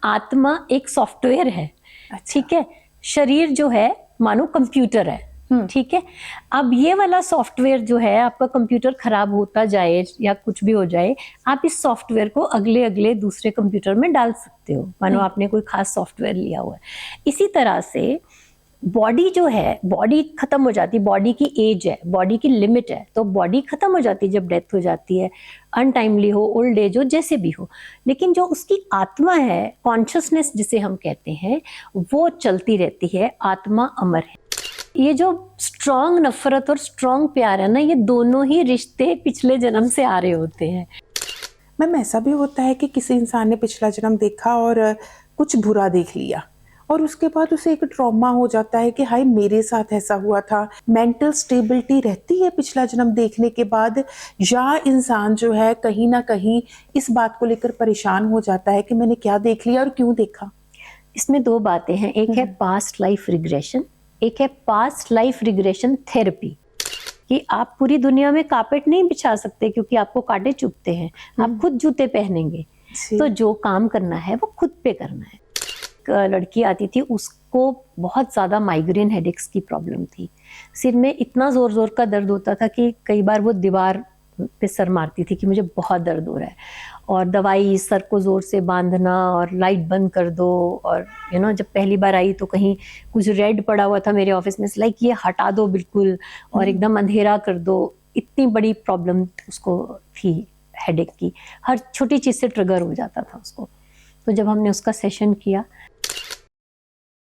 आत्मा एक सॉफ्टवेयर है। ठीक है, शरीर जो है मानो कंप्यूटर है। ठीक है, अब ये वाला सॉफ्टवेयर जो है, आपका कंप्यूटर खराब होता जाए या कुछ भी हो जाए, आप इस सॉफ्टवेयर को अगले अगले दूसरे कंप्यूटर में डाल सकते हो, मानो आपने कोई खास सॉफ्टवेयर लिया हुआ है। इसी तरह से बॉडी जो है, बॉडी खत्म हो जाती है, बॉडी की एज है, बॉडी की लिमिट है, तो बॉडी खत्म हो जाती है जब डेथ हो जाती है, अनटाइमली हो, ओल्ड एज हो, जैसे भी हो। लेकिन जो उसकी आत्मा है, कॉन्शियसनेस जिसे हम कहते हैं, वो चलती रहती है, आत्मा अमर है। ये जो स्ट्रॉन्ग नफरत और स्ट्रॉन्ग प्यार है ना, ये दोनों ही रिश्ते पिछले जन्म से आ रहे होते हैं। मैम, ऐसा भी होता है कि किसी इंसान ने पिछला जन्म देखा और कुछ बुरा देख लिया और उसके बाद उसे एक ट्रॉमा हो जाता है कि हाय मेरे साथ ऐसा हुआ था। मेंटल स्टेबिलिटी रहती है पिछला जन्म देखने के बाद, या इंसान जो है कहीं ना कहीं इस बात को लेकर परेशान हो जाता है कि मैंने क्या देख लिया और क्यों देखा? इसमें दो बातें हैं, एक है पास्ट लाइफ रिग्रेशन, एक है पास्ट लाइफ रिग्रेशन थेरेपी। कि आप पूरी दुनिया में कारपेट नहीं बिछा सकते क्योंकि आपको कांटे चुभते हैं, आप खुद जूते पहनेंगे। तो जो काम करना है वो खुद पे करना है। एक लड़की आती थी, उसको बहुत ज़्यादा माइग्रेन हेडेक्स की प्रॉब्लम थी। सिर में इतना ज़ोर ज़ोर का दर्द होता था कि कई बार वो दीवार पे सर मारती थी कि मुझे बहुत दर्द हो रहा है, और दवाई, सर को ज़ोर से बांधना और लाइट बंद कर दो। और जब पहली बार आई तो कहीं कुछ रेड पड़ा हुआ था मेरे ऑफिस में, लाइक ये हटा दो बिल्कुल और एकदम अंधेरा कर दो। इतनी बड़ी प्रॉब्लम उसको थी हेडेक की, हर छोटी चीज़ से ट्रिगर हो जाता था उसको। तो जब हमने उसका सेशन किया,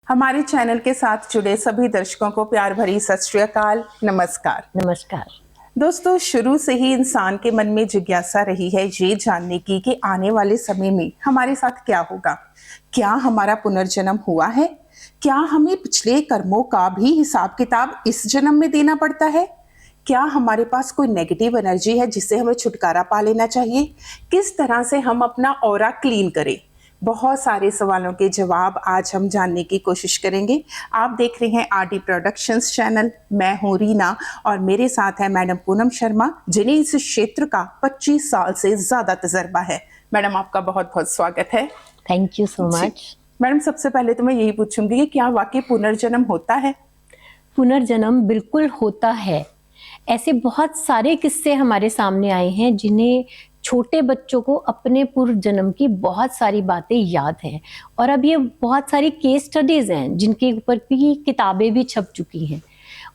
हमारे चैनल के साथ जुड़े सभी दर्शकों को प्यार भरी सत श्री अकाल, नमस्कार। नमस्कार दोस्तों, शुरू से ही इंसान के मन में जिज्ञासा रही है ये जानने की कि आने वाले समय में हमारे साथ क्या होगा। क्या हमारा पुनर्जन्म हुआ है? क्या हमें पिछले कर्मों का भी हिसाब किताब इस जन्म में देना पड़ता है? क्या हमारे पास कोई नेगेटिव एनर्जी है जिससे हमें छुटकारा पा लेना चाहिए? किस तरह से हम अपना ऑरा क्लीन करें? बहुत सारे सवालों के जवाब आज हम जानने की कोशिश करेंगे। आप देख रहे हैं आरडी प्रोडक्शंस चैनल। मैं हूं रीना और मेरे साथ है मैडम पूनम शर्मा, जिन्हें इस क्षेत्र का 25 साल से ज़्यादा तजर्बा है। मैडम, आपका बहुत बहुत स्वागत है। Thank you so much. Madam, सबसे पहले तो मैं यही पूछूंगी कि क्या वाकई पुनर्जन्म होता है? पुनर्जन्म बिल्कुल होता है। ऐसे बहुत सारे किस्से हमारे सामने आए हैं जिन्हें छोटे बच्चों को अपने पूर्व जन्म की बहुत सारी बातें याद हैं, और अब ये बहुत सारी केस स्टडीज हैं जिनके ऊपर भी किताबें भी छप चुकी हैं।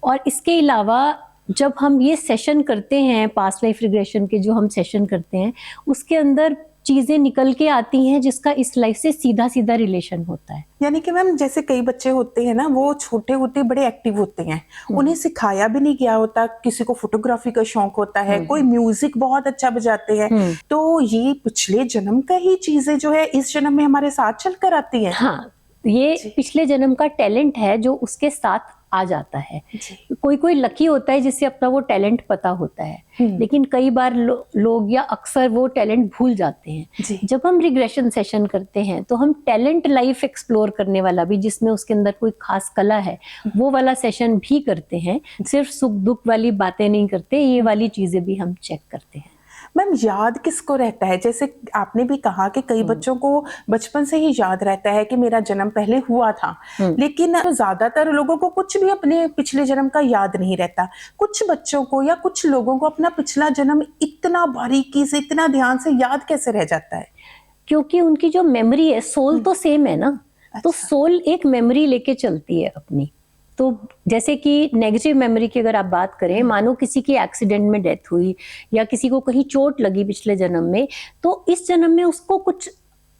और इसके अलावा जब हम ये सेशन करते हैं, पास्ट लाइफ रिग्रेशन के जो हम सेशन करते हैं, उसके अंदर चीजें निकल के आती हैं जिसका इस लाइफ से सीधा सीधा रिलेशन होता है। यानी कि मैम, जैसे कई बच्चे होते हैं ना, वो छोटे होते बड़े एक्टिव होते हैं, उन्हें सिखाया भी नहीं गया होता। किसी को फोटोग्राफी का शौक होता है, कोई म्यूजिक बहुत अच्छा बजाते हैं, तो ये पिछले जन्म का ही चीजें जो है इस जन्म में हमारे साथ चल कर आती है। हाँ, ये पिछले जन्म का टैलेंट है जो उसके साथ आ जाता है। कोई कोई लकी होता है जिससे अपना वो टैलेंट पता होता है, लेकिन कई बार लोग या अक्सर वो टैलेंट भूल जाते हैं। जब हम रिग्रेशन सेशन करते हैं तो हम टैलेंट लाइफ एक्सप्लोर करने वाला भी, जिसमें उसके अंदर कोई खास कला है, वो वाला सेशन भी करते हैं। सिर्फ सुख दुख वाली बातें नहीं करते, ये वाली चीजें भी हम चेक करते हैं। मैम, याद किसको रहता है? जैसे आपने भी कहा कि कई बच्चों को बचपन से ही याद रहता है कि मेरा जन्म पहले हुआ था, लेकिन ज्यादातर लोगों को कुछ भी अपने पिछले जन्म का याद नहीं रहता। कुछ बच्चों को या कुछ लोगों को अपना पिछला जन्म इतना बारीकी से, इतना ध्यान से याद कैसे रह जाता है? क्योंकि उनकी जो मेमोरी है, सोल तो सेम है ना। तो सोल एक मेमोरी लेके चलती है अपनी। तो जैसे कि नेगेटिव मेमोरी की अगर आप बात करें, मानो किसी की एक्सीडेंट में डेथ हुई या किसी को कहीं चोट लगी पिछले जन्म में, तो इस जन्म में उसको कुछ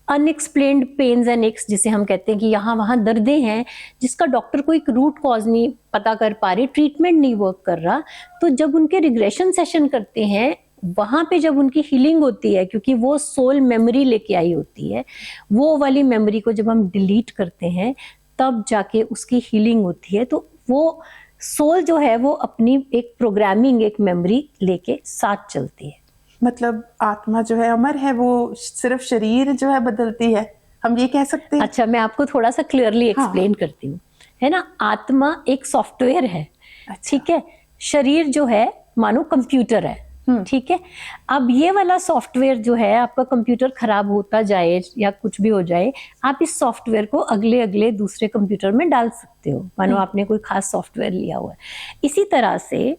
अनएक्सप्लेन्ड पेन्स एंड एक्स, जिसे हम कहते हैं कि यहाँ वहाँ दर्दें हैं जिसका डॉक्टर कोई रूट कॉज नहीं पता कर पा रहे, ट्रीटमेंट नहीं वर्क कर रहा। तो जब उनके रिग्रेशन सेशन करते हैं, वहां पे जब उनकी हीलिंग होती है, क्योंकि वो सोल मेमोरी लेके आई होती है, वो वाली मेमोरी को जब हम डिलीट करते हैं तब जाके उसकी हीलिंग होती है। तो वो सोल जो है वो अपनी एक प्रोग्रामिंग, एक मेमोरी लेके साथ चलती है। मतलब आत्मा जो है अमर है, वो सिर्फ शरीर जो है बदलती है, हम ये कह सकते हैं? अच्छा, मैं आपको थोड़ा सा क्लियरली एक्सप्लेन करती हूँ, है ना। आत्मा एक सॉफ्टवेयर है, ठीक है। शरीर जो है मानो कंप्यूटर है, ठीक है। अब ये वाला सॉफ्टवेयर जो है, आपका कंप्यूटर खराब होता जाए या कुछ भी हो जाए, आप इस सॉफ्टवेयर को अगले अगले दूसरे कंप्यूटर में डाल सकते हो, मानो आपने कोई खास सॉफ्टवेयर लिया हुआ है। इसी तरह से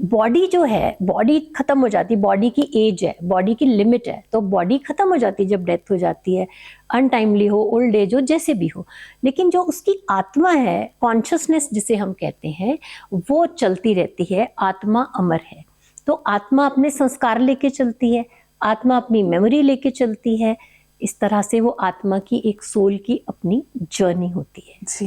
बॉडी जो है, बॉडी खत्म हो जाती है, बॉडी की एज है, बॉडी की लिमिट है, तो बॉडी खत्म हो जाती है जब डेथ हो जाती है, अनटाइमली हो, ओल्ड एज हो, जैसे भी हो। लेकिन जो उसकी आत्मा है, कॉन्शियसनेस जिसे हम कहते हैं, वो चलती रहती है। आत्मा अमर है। तो आत्मा अपने संस्कार लेके चलती है, आत्मा अपनी मेमोरी लेके चलती है। इस तरह से वो आत्मा की एक सोल की अपनी जर्नी होती है। जी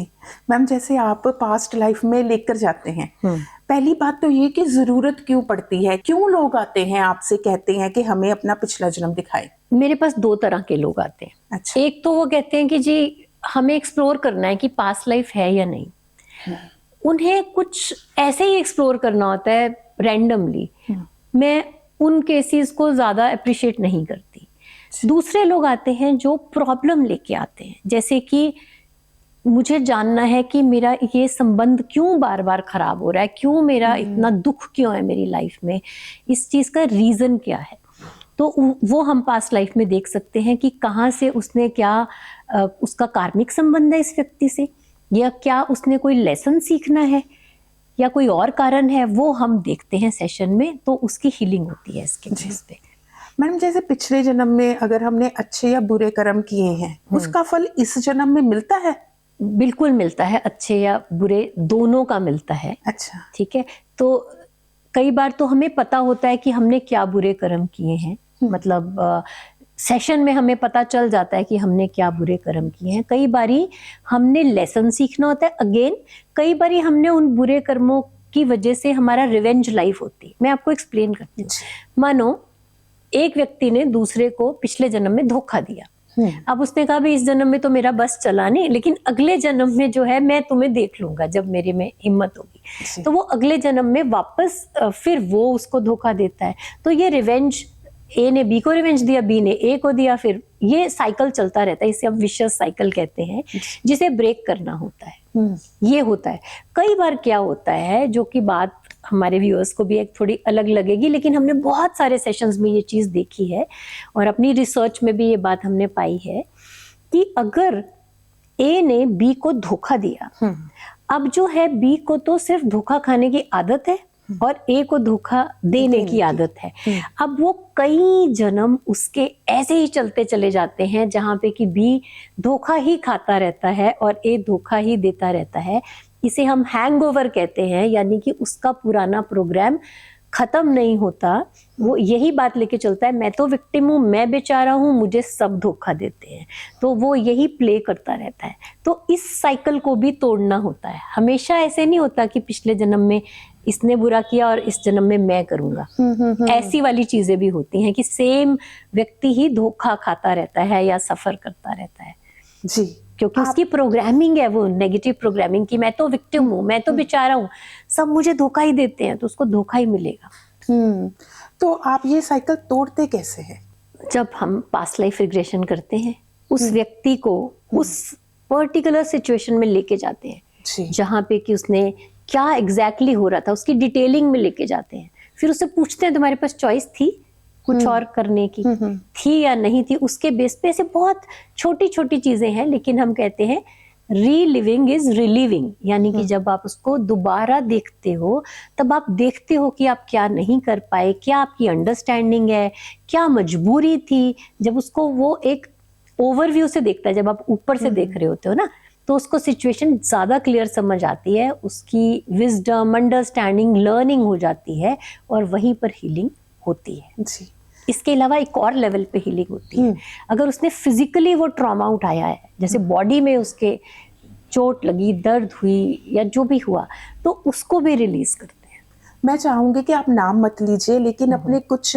मैम, जैसे आप पास्ट लाइफ में लेकर जाते हैं, पहली बात तो ये कि जरूरत क्यों पड़ती है, क्यों लोग आते हैं आपसे कहते हैं कि हमें अपना पिछला जन्म दिखाए? मेरे पास दो तरह के लोग आते हैं। अच्छा। एक तो वो कहते हैं कि जी हमें एक्सप्लोर करना है कि पास्ट लाइफ है या नहीं। उन्हें कुछ ऐसे ही एक्सप्लोर करना होता है रैंडमली। मैं उन केसेस को ज्यादा अप्रिशिएट नहीं करती। दूसरे लोग आते हैं जो प्रॉब्लम लेके आते हैं, जैसे कि मुझे जानना है कि मेरा ये संबंध क्यों बार बार खराब हो रहा है, क्यों मेरा इतना दुख क्यों है मेरी लाइफ में, इस चीज का रीजन क्या है। तो वो हम पास्ट लाइफ में देख सकते हैं कि कहाँ से उसने क्या उसका कार्मिक संबंध है इस व्यक्ति से, या क्या उसने कोई लेसन सीखना है, या कोई और कारण है, वो हम देखते हैं सेशन में। तो उसकी हीलिंग होती है इसके बेस पे। मैडम, जैसे पिछले जन्म में अगर हमने अच्छे या बुरे कर्म किए हैं, उसका फल इस जन्म में मिलता है? बिल्कुल मिलता है, अच्छे या बुरे दोनों का मिलता है। अच्छा। ठीक है। तो कई बार तो हमें पता होता है कि हमने क्या बुरे कर्म किए हैं, मतलब सेशन में हमें पता चल जाता है कि हमने क्या बुरे कर्म किए हैं। कई बारी हमने लेसन सीखना होता है अगेन, कई बारी हमने उन बुरे कर्मों की वजह से हमारा रिवेंज लाइफ होती है। मैं आपको एक्सप्लेन करती हूँ। मानो एक व्यक्ति ने दूसरे को पिछले जन्म में धोखा दिया। अब उसने कहा भाई इस जन्म में तो मेरा बस चला नहीं, लेकिन अगले जन्म में जो है मैं तुम्हें देख लूंगा जब मेरे में हिम्मत होगी। तो वो अगले जन्म में वापस फिर वो उसको धोखा देता है। तो ये रिवेंज, ए ने बी को रिवेंज दिया, बी ने ए को दिया, फिर ये साइकिल चलता रहता है। इसे हम विशियस साइकिल कहते हैं, जिसे ब्रेक करना होता है। ये होता है। कई बार क्या होता है, जो कि बात हमारे व्यूअर्स को भी एक थोड़ी अलग लगेगी, लेकिन हमने बहुत सारे सेशंस में ये चीज देखी है और अपनी रिसर्च में भी ये बात हमने पाई है कि अगर ए ने बी को धोखा दिया, अब जो है बी को तो सिर्फ धोखा खाने की आदत है और ए को धोखा देने की आदत है। अब वो कई जन्म उसके ऐसे ही चलते चले जाते हैं जहां पे कि बी धोखा ही खाता रहता है और ए धोखा ही देता रहता है। इसे हम हैंगओवर कहते हैं, यानी कि उसका पुराना प्रोग्राम खत्म नहीं होता। वो यही बात लेके चलता है, मैं तो विक्टिम हूँ, मैं बेचारा हूँ, मुझे सब धोखा देते हैं। तो वो यही प्ले करता रहता है। तो इस साइकिल को भी तोड़ना होता है। हमेशा ऐसे नहीं होता कि पिछले जन्म में इसने बुरा किया और इस जन्म में मैं करूंगा। ऐसी वाली चीजें भी होती हैं कि सेम व्यक्ति ही धोखा खाता रहता है या सफर करता रहता है जी, क्योंकि उसकी प्रोग्रामिंग है वो नेगेटिव प्रोग्रामिंग की मैं तो विक्टिम हूँ, मैं तो बेचारा हूँ, सब मुझे धोखा ही देते हैं, तो उसको धोखा ही मिलेगा। तो आप ये साइकिल तोड़ते कैसे हैं? जब हम पास्ट लाइफ रिग्रेशन करते हैं, उस व्यक्ति को उस पर्टिकुलर सिचुएशन में लेके जाते हैं जहाँ पे कि उसने क्या एग्जैक्टली हो रहा था, उसकी डिटेलिंग में लेके जाते हैं। फिर उससे पूछते हैं तुम्हारे पास चॉइस थी कुछ और करने की, थी या नहीं थी। उसके बेस पे ऐसे बहुत छोटी छोटी चीजें हैं, लेकिन हम कहते हैं रीलिविंग इज रिलीविंग, यानी कि जब आप उसको दोबारा देखते हो तब आप देखते हो कि आप क्या नहीं कर पाए, क्या आपकी अंडरस्टैंडिंग है, क्या मजबूरी थी। जब उसको वो एक ओवरव्यू से देखता है, जब आप ऊपर से देख रहे होते हो ना, तो उसको सिचुएशन ज्यादा क्लियर समझ आती है, उसकी विजडम, अंडरस्टैंडिंग, लर्निंग हो जाती है और वहीं पर हीलिंग होती है जी। इसके अलावा एक और लेवल पे हीलिंग होती है। अगर उसने फिजिकली वो ट्रॉमा उठाया है, जैसे बॉडी में उसके चोट लगी, दर्द हुई या जो भी हुआ, तो उसको भी रिलीज करते हैं। मैं चाहूंगी कि आप नाम मत लीजिए, लेकिन अपने कुछ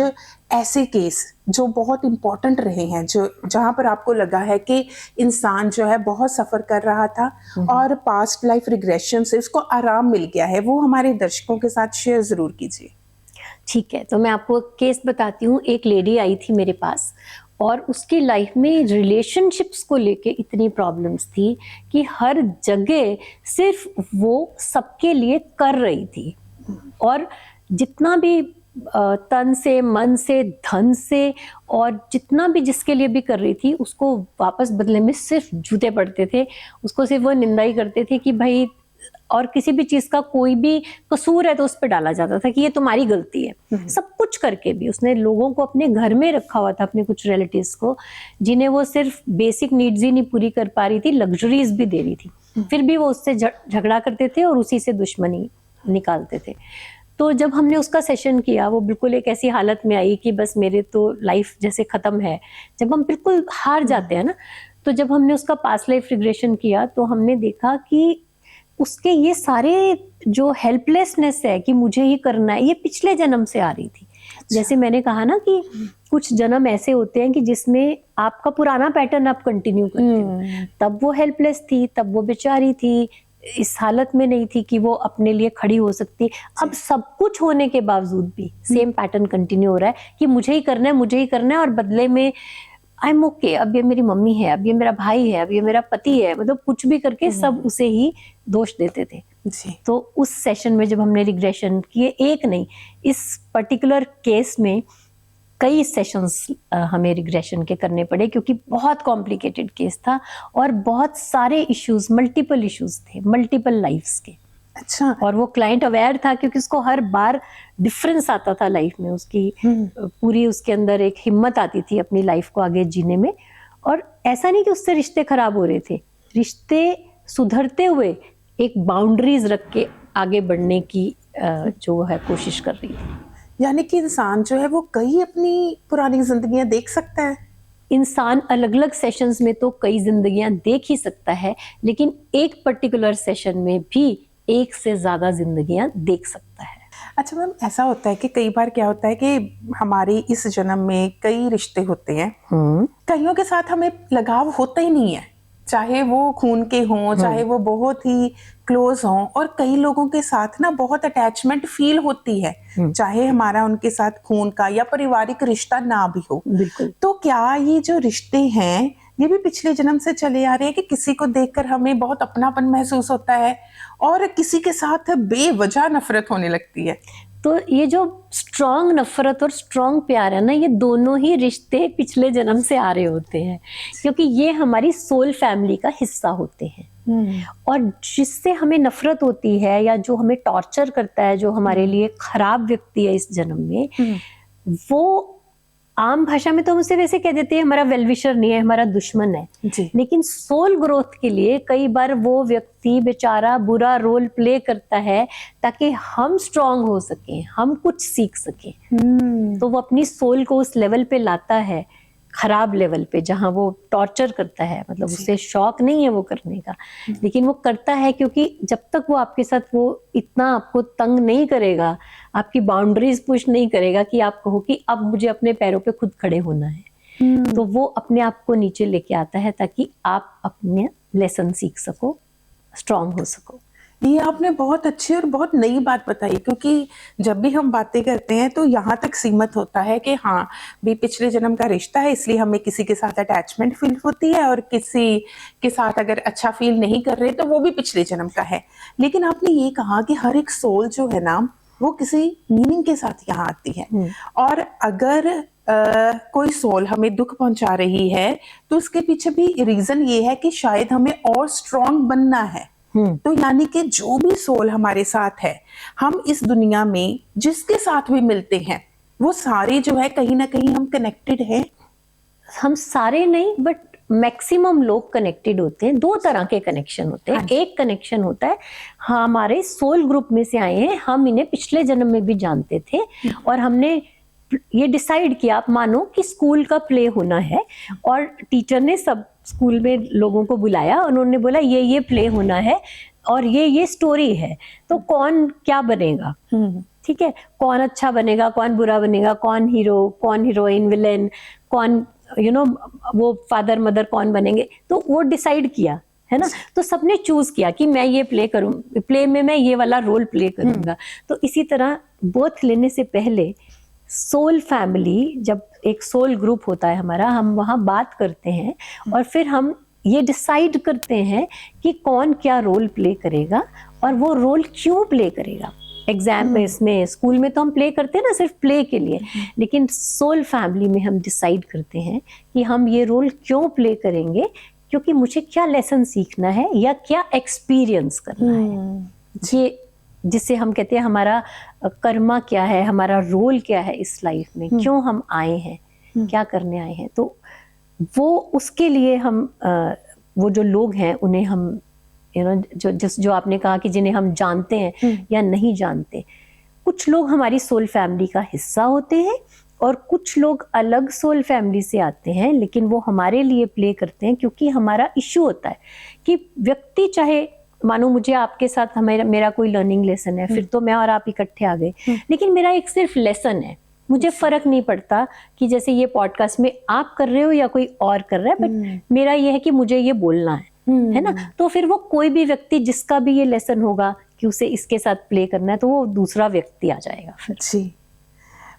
ऐसे केस जो बहुत इंपॉर्टेंट रहे हैं, जो जहां पर आपको लगा है कि इंसान जो है बहुत सफर कर रहा था और पास्ट लाइफ रिग्रेशन से उसको आराम मिल गया है, वो हमारे दर्शकों के साथ शेयर जरूर कीजिए। ठीक है, तो मैं आपको केस बताती हूँ। एक लेडी आई थी मेरे पास और उसकी लाइफ में रिलेशनशिप्स को लेके इतनी प्रॉब्लम्स थी कि हर जगह सिर्फ वो सबके लिए कर रही थी और जितना भी तन से, मन से, धन से, और जितना भी जिसके लिए भी कर रही थी उसको वापस बदले में सिर्फ जूते पड़ते थे, उसको सिर्फ वो निंदा ही करते थे कि भाई, और किसी भी चीज का कोई भी कसूर है तो उस पर डाला जाता था कि ये तुम्हारी गलती है। सब कुछ करके भी उसने लोगों को अपने घर में रखा हुआ था, अपने कुछ रिलेटिव्स को, जिन्हें वो सिर्फ बेसिक नीड्स ही नहीं पूरी कर पा रही थी, लग्जरीज भी दे रही थी, फिर भी वो उससे झगड़ा करते थे और उसी से दुश्मनी निकालते थे। तो जब हमने उसका सेशन किया, वो बिल्कुल एक ऐसी हालत में आई कि बस मेरे तो लाइफ जैसे खत्म है। जब हम बिल्कुल हार जाते हैं ना, तो जब हमने उसका पास्ट लाइफ रिग्रेशन किया तो हमने देखा कि उसके ये सारे जो हेल्पलेसनेस है कि मुझे ही करना है, ये पिछले जन्म से आ रही थी। जैसे मैंने कहा ना कि कुछ जन्म ऐसे होते हैं कि जिसमें आपका पुराना पैटर्न आप कंटिन्यू करते हो। तब वो हेल्पलेस थी, तब वो बेचारी थी, इस हालत में नहीं थी कि वो अपने लिए खड़ी हो सकती। अब सब कुछ होने के बावजूद भी सेम पैटर्न कंटिन्यू हो रहा है कि मुझे ही करना है, मुझे ही करना है, और बदले में आई एम ओके, अब ये मेरी मम्मी है, अब ये मेरा भाई है, अब ये मेरा पति है, मतलब कुछ भी करके सब उसे ही दोष देते थे जी। तो उस सेशन में जब हमने रिग्रेशन किए, एक नहीं, इस पर्टिकुलर केस में कई सेशंस हमें रिग्रेशन के करने पड़े, क्योंकि बहुत कॉम्प्लिकेटेड केस था और बहुत सारे इश्यूज, मल्टीपल इश्यूज थे, मल्टीपल लाइफ्स के। अच्छा। और वो क्लाइंट अवेयर था क्योंकि उसको हर बार डिफरेंस आता था लाइफ में, उसकी पूरी उसके अंदर एक हिम्मत आती थी अपनी लाइफ को आगे जीने में। और ऐसा नहीं कि उससे रिश्ते खराब हो रहे थे, रिश्ते सुधरते हुए एक बाउंड्रीज रख के आगे बढ़ने की जो है कोशिश कर रही थी। यानी कि इंसान जो है वो कई अपनी पुरानी जिंदगियां देख सकता है। इंसान अलग अलग सेशंस में तो कई जिंदगियां देख ही सकता है, लेकिन एक पर्टिकुलर सेशन में भी एक से ज्यादा जिंदगियां देख सकता है। अच्छा मैम, ऐसा होता है कि कई बार क्या होता है कि हमारे इस जन्म में कई रिश्ते होते हैं, कईयों के साथ हमें लगाव होता ही नहीं है, चाहे वो खून के हों, चाहे वो बहुत ही क्लोज हों, और कई लोगों के साथ ना बहुत अटैचमेंट फील होती है, चाहे हमारा उनके साथ खून का या पारिवारिक रिश्ता ना भी हो। बिल्कुल। तो क्या ये जो रिश्ते हैं ये भी पिछले जन्म से चले आ रहे हैं कि किसी को देखकर हमें बहुत अपनापन महसूस होता है और किसी के साथ बेवजह नफरत होने लगती है? तो ये जो स्ट्रॉन्ग नफरत और स्ट्रॉन्ग प्यार है ना, ये दोनों ही रिश्ते पिछले जन्म से आ रहे होते हैं, क्योंकि ये हमारी सोल फैमिली का हिस्सा होते हैं। और जिससे हमें नफरत होती है या जो हमें टॉर्चर करता है, जो हमारे लिए खराब व्यक्ति है इस जन्म में, वो आम भाषा में तो हम उसे वैसे कह देते हैं हमारा वेलविशर नहीं है, हमारा दुश्मन है जी। लेकिन सोल ग्रोथ के लिए कई बार वो व्यक्ति बेचारा बुरा रोल प्ले करता है ताकि हम स्ट्रांग हो सकें, हम कुछ सीख सकें। तो वो अपनी सोल को उस लेवल पे लाता है, खराब लेवल पे, जहां वो टॉर्चर करता है, मतलब उसे शौक नहीं है वो करने का, लेकिन वो करता है क्योंकि जब तक वो आपके साथ वो इतना आपको तंग नहीं करेगा, आपकी बाउंड्रीज पुश नहीं करेगा कि आप कहो कि अब मुझे अपने पैरों पे खुद खड़े होना है, तो वो अपने आप को नीचे लेके आता है ताकि आप अपने लेसन सीख सको, स्ट्रांग हो सको। ये आपने बहुत अच्छी और बहुत नई बात बताई, क्योंकि जब भी हम बातें करते हैं तो यहाँ तक सीमित होता है कि हाँ भी पिछले जन्म का रिश्ता है इसलिए हमें किसी के साथ अटैचमेंट फील होती है, और किसी के साथ अगर अच्छा फील नहीं कर रहे तो वो भी पिछले जन्म का है। लेकिन आपने ये कहा कि हर एक सोल जो है ना वो किसी मीनिंग के साथ यहाँ आती है, और अगर कोई सोल हमें दुख पहुंचा रही है तो उसके पीछे भी रीजन ये है कि शायद हमें और स्ट्रांग बनना है। तो यानी कि जो भी सोल हमारे साथ है, हम इस दुनिया में जिसके साथ भी मिलते हैं वो सारे जो है कहीं ना कहीं हम कनेक्टेड हैं। हम सारे नहीं, बट मैक्सिमम लोग कनेक्टेड होते हैं। दो तरह के कनेक्शन होते हैं। एक कनेक्शन होता है हमारे सोल ग्रुप में से आए हैं, हम इन्हें पिछले जन्म में भी जानते थे और हमने ये डिसाइड किया, आप मानो कि स्कूल का प्ले होना है और टीचर ने सब स्कूल में लोगों को बुलाया, उन्होंने बोला ये प्ले होना है और ये स्टोरी है, तो कौन क्या बनेगा, ठीक है, कौन अच्छा बनेगा, कौन बुरा बनेगा, कौन हीरो, कौन हीरोइन, विलेन, कौन वो फादर मदर कौन बनेंगे, तो वो डिसाइड किया है ना। तो सबने चूज किया कि मैं ये प्ले करूं, प्ले में मैं ये वाला रोल प्ले करूंगा। तो इसी तरह बर्थ लेने से पहले सोल फैमिली, जब एक सोल ग्रुप होता है हमारा, हम वहाँ बात करते हैं और फिर हम ये डिसाइड करते हैं कि कौन क्या रोल प्ले करेगा और वो रोल क्यों प्ले करेगा। एग्जाम इसमें स्कूल में तो हम प्ले करते हैं ना सिर्फ प्ले के लिए, लेकिन सोल फैमिली में हम डिसाइड करते हैं कि हम ये रोल क्यों प्ले करेंगे, क्योंकि मुझे क्या लेसन सीखना है या क्या एक्सपीरियंस करना है। ये जिससे हम कहते हैं हमारा कर्मा क्या है, हमारा रोल क्या है इस लाइफ में, क्यों हम आए हैं, क्या करने आए हैं। तो वो उसके लिए हम वो जो लोग हैं उन्हें हम जो आपने कहा कि जिन्हें हम जानते हैं या नहीं जानते, कुछ लोग हमारी सोल फैमिली का हिस्सा होते हैं और कुछ लोग अलग सोल फैमिली से आते हैं, लेकिन वो हमारे लिए प्ले करते हैं क्योंकि हमारा इश्यू होता है कि व्यक्ति, चाहे मानो मुझे आपके साथ मेरा कोई लर्निंग लेसन है, फिर तो मैं और आप इकट्ठे आ गए, लेकिन मेरा एक सिर्फ लेसन है, मुझे फर्क नहीं पड़ता कि जैसे ये पॉडकास्ट में आप कर रहे हो या कोई और कर रहा है, बट मेरा ये है कि मुझे ये बोलना है ना। तो फिर वो कोई भी व्यक्ति जिसका भी ये लेसन होगा कि उसे इसके साथ प्ले करना है, तो वो दूसरा व्यक्ति आ जाएगा फिर। जी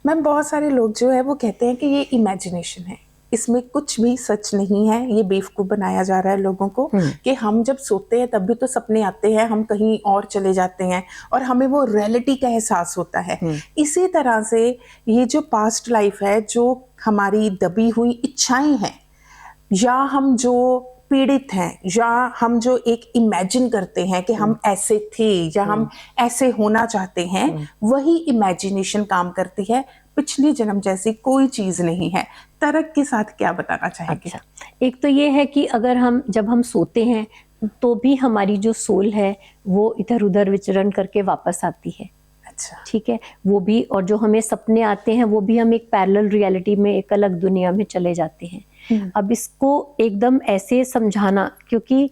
मैम, बहुत सारे लोग जो है वो कहते हैं कि ये इमेजिनेशन है, इसमें कुछ भी सच नहीं है, ये बेवकूफ बनाया जा रहा है लोगों को कि हम जब सोते हैं तब भी तो सपने आते हैं, हम कहीं और चले जाते हैं और हमें वो रियलिटी का एहसास होता है। इसी तरह से ये जो पास्ट लाइफ है, जो हमारी दबी हुई इच्छाएं हैं, या हम जो पीड़ित हैं, या हम जो एक इमेजिन करते हैं कि हम ऐसे थे या हम ऐसे होना चाहते हैं, वही इमेजिनेशन काम करती है। पिछले जन्म जैसी कोई चीज नहीं है। तर्क के साथ क्या बताना चाहेंगे? अच्छा, एक तो ये है कि अगर जब हम सोते हैं तो भी हमारी जो सोल है वो इधर उधर विचरण करके वापस आती है। अच्छा, ठीक है, वो भी, और जो हमें सपने आते हैं वो भी हम एक पैरेलल रियलिटी में, एक अलग दुनिया में चले जाते हैं। अब इसको एकदम ऐसे समझाना, क्योंकि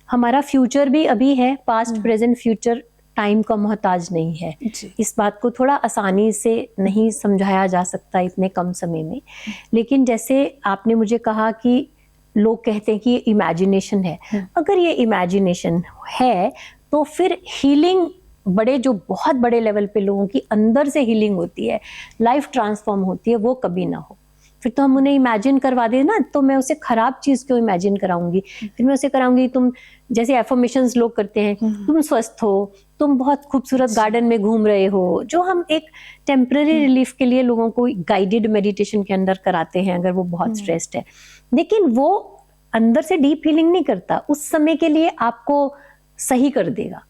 हमारा फ्यूचर भी अभी है, पास्ट प्रेजेंट फ्यूचर टाइम का मोहताज नहीं है। इस बात को थोड़ा आसानी से नहीं समझाया जा सकता इतने कम समय में। लेकिन जैसे आपने मुझे कहा कि लोग कहते हैं कि ये इमेजिनेशन है, अगर ये इमेजिनेशन है तो फिर हीलिंग, जो बहुत बड़े लेवल पे लोगों की अंदर से हीलिंग होती है, लाइफ ट्रांसफॉर्म होती है, वो कभी ना हो। फिर तो हम उन्हें इमेजिन करवा दें ना, तो मैं उसे खराब चीज क्यों इमेजिन कराऊंगी। फिर मैं उसे कराऊंगी, तुम जैसे एफर्मेशंस लोग करते हैं, तुम स्वस्थ हो, तुम बहुत खूबसूरत गार्डन में घूम रहे हो, जो हम एक टेम्पररी रिलीफ के लिए लोगों को गाइडेड मेडिटेशन के अंदर कराते हैं अगर वो बहुत स्ट्रेस्ड है, लेकिन वो अंदर से डीप हीलिंग नहीं करता, उस समय के लिए आपको सही कर देगा।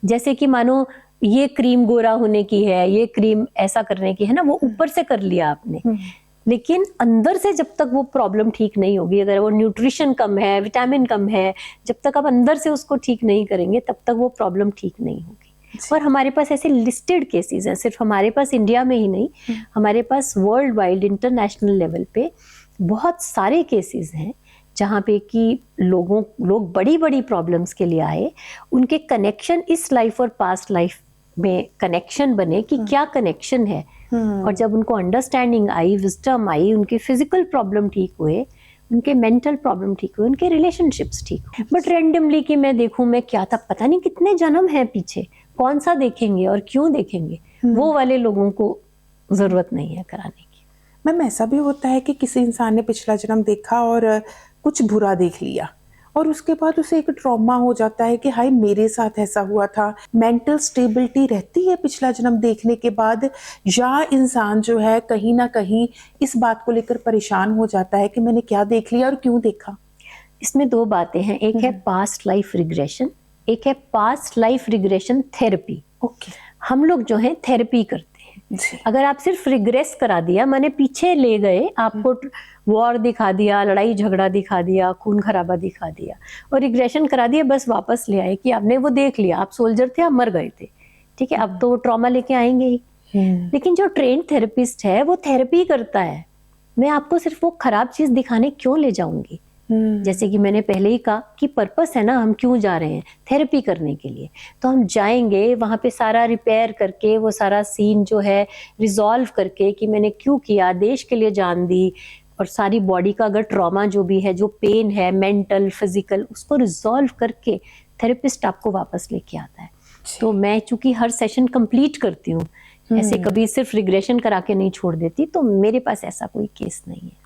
जैसे कि मानो ये क्रीम गोरा होने की है, ये क्रीम ऐसा करने की है ना, वो ऊपर से कर लिया आपने, लेकिन अंदर से जब तक वो प्रॉब्लम ठीक नहीं होगी, अगर वो न्यूट्रिशन कम है, विटामिन कम है, जब तक आप अंदर से उसको ठीक नहीं करेंगे तब तक वो प्रॉब्लम ठीक नहीं होगी। और हमारे पास ऐसे लिस्टेड केसेस हैं, सिर्फ हमारे पास इंडिया में ही नहीं, हमारे पास वर्ल्ड वाइड इंटरनेशनल लेवल पे बहुत सारे केसेस हैं जहाँ पे कि लोग बड़ी बड़ी प्रॉब्लम्स के लिए आए, उनके कनेक्शन इस लाइफ और पास्ट लाइफ में कनेक्शन बने कि क्या कनेक्शन है, और जब उनको अंडरस्टैंडिंग आई, विजडम आई, उनके फिजिकल प्रॉब्लम ठीक हुए, उनके मेंटल प्रॉब्लम ठीक हुए, उनके रिलेशनशिप्स ठीक हुए। बट रैंडमली कि मैं देखूं मैं क्या था, पता नहीं कितने जन्म है पीछे, कौन सा देखेंगे और क्यों देखेंगे, वो वाले लोगों को जरूरत नहीं है कराने की। मैम, ऐसा भी होता है कि किसी इंसान ने पिछला जन्म देखा और कुछ बुरा देख लिया और उसके बाद उसे एक ट्रॉमा हो जाता है कि हाय मेरे साथ ऐसा हुआ था। मेंटल स्टेबिलिटी रहती है पिछला जन्म देखने के बाद, या इंसान जो है कहीं ना कहीं इस बात को लेकर परेशान हो जाता है कि मैंने क्या देख लिया और क्यों देखा? इसमें दो बातें हैं, एक है पास्ट लाइफ रिग्रेशन, एक है past life regression therapy. Okay, हम लोग जो है थेरेपी करते हैं। अगर आप सिर्फ रिग्रेस करा दिया, माने पीछे ले गए, आपको वॉर दिखा दिया, लड़ाई झगड़ा दिखा दिया, खून खराबा दिखा दिया और रिग्रेशन करा दिया, बस वापस ले आए कि आपने वो देख लिया, आप सोल्जर थे, आप मर गए थे, ठीक है, अब तो वो ट्रॉमा लेके आएंगे ही। लेकिन जो ट्रेन थेरेपिस्ट है वो थेरेपी करता है, मैं आपको सिर्फ वो खराब चीज दिखाने क्यों ले जाऊंगी। जैसे कि मैंने पहले ही कहा कि पर्पस है ना, हम क्यों जा रहे हैं, थेरेपी करने के लिए। तो हम जाएंगे वहां पे सारा रिपेयर करके, वो सारा सीन जो है रिजॉल्व करके कि मैंने क्यों किया, देश के लिए जान दी, और सारी बॉडी का अगर ट्रॉमा जो भी है, जो पेन है मेंटल फिजिकल, उसको रिजॉल्व करके थेरेपिस्ट आपको वापस लेके आता है। तो मैं चूंकि हर सेशन कंप्लीट करती हूँ, ऐसे कभी सिर्फ रिग्रेशन करा के नहीं छोड़ देती, तो मेरे पास ऐसा कोई केस नहीं है।